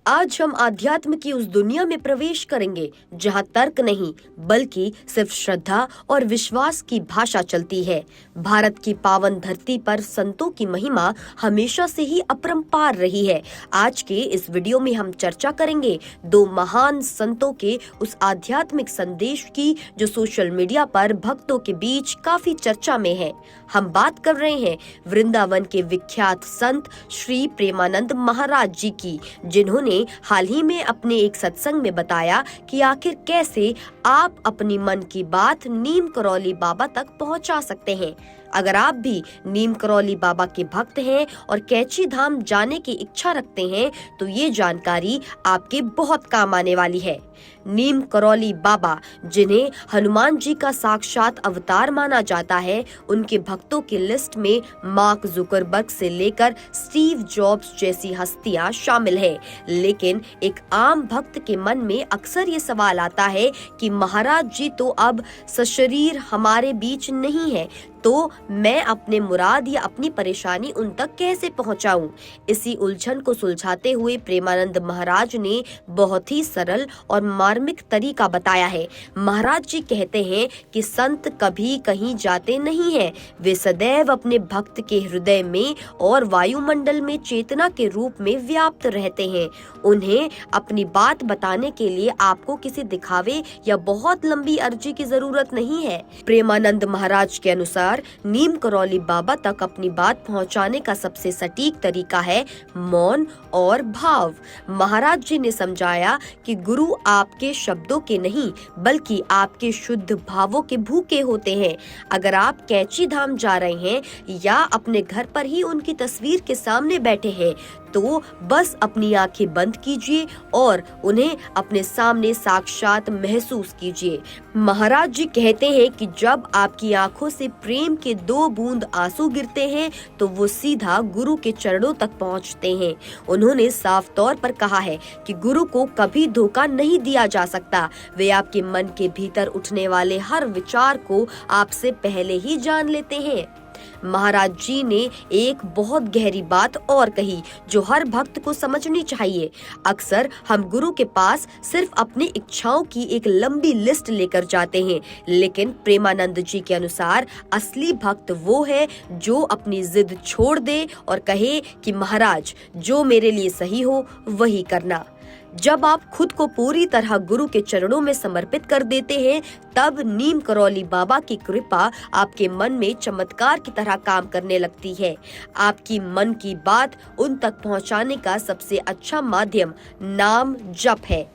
आज हम आध्यात्म की उस दुनिया में प्रवेश करेंगे जहां तर्क नहीं बल्कि सिर्फ श्रद्धा और विश्वास की भाषा चलती है। भारत की पावन धरती पर संतों की महिमा हमेशा से ही अपरंपार रही है। आज के इस वीडियो में हम चर्चा करेंगे दो महान संतों के उस आध्यात्मिक संदेश की जो सोशल मीडिया पर भक्तों के बीच काफी चर्चा में है। हम बात कर रहे हैं वृंदावन के विख्यात संत श्री प्रेमानंद महाराज जी की, जिन्होंने हाल ही में अपने एक सत्संग में बताया कि आखिर कैसे आप अपनी मन की बात नीम करौली बाबा तक पहुंचा सकते हैं। अगर आप भी नीम करौली बाबा के भक्त हैं और कैची धाम जाने की इच्छा रखते हैं तो ये जानकारी आपके बहुत काम आने वाली है। नीम करौली बाबा, जिन्हें हनुमान जी का साक्षात अवतार माना जाता है, उनके भक्तों की लिस्ट में मार्क जुकरबर्ग से लेकर स्टीव जॉब्स जैसी हस्तियां शामिल है। लेकिन एक आम भक्त के मन में अक्सर ये सवाल आता है कि महाराज जी तो अब सशरीर हमारे बीच नहीं है, तो मैं अपने मुराद या अपनी परेशानी उन तक कैसे पहुंचाऊं? इसी उलझन को सुलझाते हुए प्रेमानंद महाराज ने बहुत ही सरल और मार्मिक तरीका बताया है। महाराज जी कहते हैं कि संत कभी कहीं जाते नहीं हैं, वे सदैव अपने भक्त के हृदय में और वायुमंडल में चेतना के रूप में व्याप्त रहते हैं। उन्हें अपनी बात बताने के लिए आपको किसी दिखावे या बहुत लंबी अर्जी की जरूरत नहीं है। प्रेमानंद महाराज के अनुसार नीम करौली बाबा तक अपनी बात पहुंचाने का सबसे सटीक तरीका है मौन और भाव। महाराज जी ने समझाया कि गुरु आपके शब्दों के नहीं बल्कि आपके शुद्ध भावों के भूखे होते हैं। अगर आप कैची धाम जा रहे हैं या अपने घर पर ही उनकी तस्वीर के सामने बैठे हैं तो बस अपनी आंखें बंद कीजिए और उन्हें अपने सामने साक्षात महसूस कीजिए। महाराज जी कहते हैं कि जब आपकी आंखों से प्रेम के 2 बूंद आंसू गिरते हैं तो वो सीधा गुरु के चरणों तक पहुंचते हैं। उन्होंने साफ तौर पर कहा है कि गुरु को कभी धोखा नहीं दिया जा सकता। वे आपके मन के भीतर उठने वाले हर विचार को आपसे पहले ही जान लेते हैं। महाराज जी ने एक बहुत गहरी बात और कही जो हर भक्त को समझनी चाहिए। अक्सर हम गुरु के पास सिर्फ अपनी इच्छाओं की एक लंबी लिस्ट लेकर जाते हैं, लेकिन प्रेमानंद जी के अनुसार असली भक्त वो है जो अपनी जिद छोड़ दे और कहे कि महाराज जो मेरे लिए सही हो वही करना। जब आप खुद को पूरी तरह गुरु के चरणों में समर्पित कर देते हैं तब नीम करौली बाबा की कृपा आपके मन में चमत्कार की तरह काम करने लगती है। आपकी मन की बात उन तक पहुंचाने का सबसे अच्छा माध्यम नाम जप है।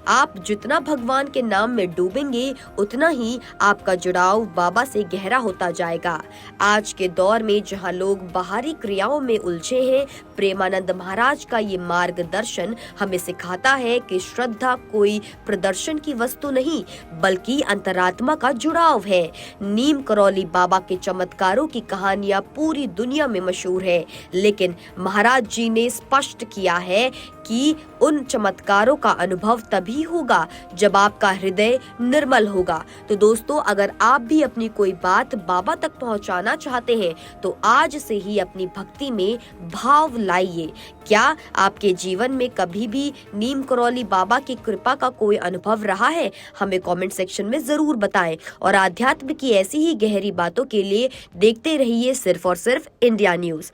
आप जितना भगवान के नाम में डूबेंगे उतना ही आपका जुड़ाव बाबा से गहरा होता जाएगा। आज के दौर में जहां लोग बाहरी क्रियाओं में उलझे हैं, प्रेमानंद महाराज का ये मार्गदर्शन हमें सिखाता है कि श्रद्धा कोई प्रदर्शन की वस्तु नहीं बल्कि अंतरात्मा का जुड़ाव है। नीम करौली बाबा के चमत्कारों की कहानियां पूरी दुनिया में मशहूर है, लेकिन महाराज जी ने स्पष्ट किया है कि उन चमत्कारों का अनुभव तभी होगा जब आपका हृदय निर्मल होगा। तो दोस्तों, अगर आप भी अपनी कोई बात बाबा तक पहुंचाना चाहते हैं तो आज से ही अपनी भक्ति में भाव लाइए। क्या आपके जीवन में कभी भी नीम करौली बाबा की कृपा का कोई अनुभव रहा है? हमें कमेंट सेक्शन में जरूर बताएं और आध्यात्म की ऐसी ही गहरी बातों के लिए देखते रहिए सिर्फ और सिर्फ इंडिया न्यूज।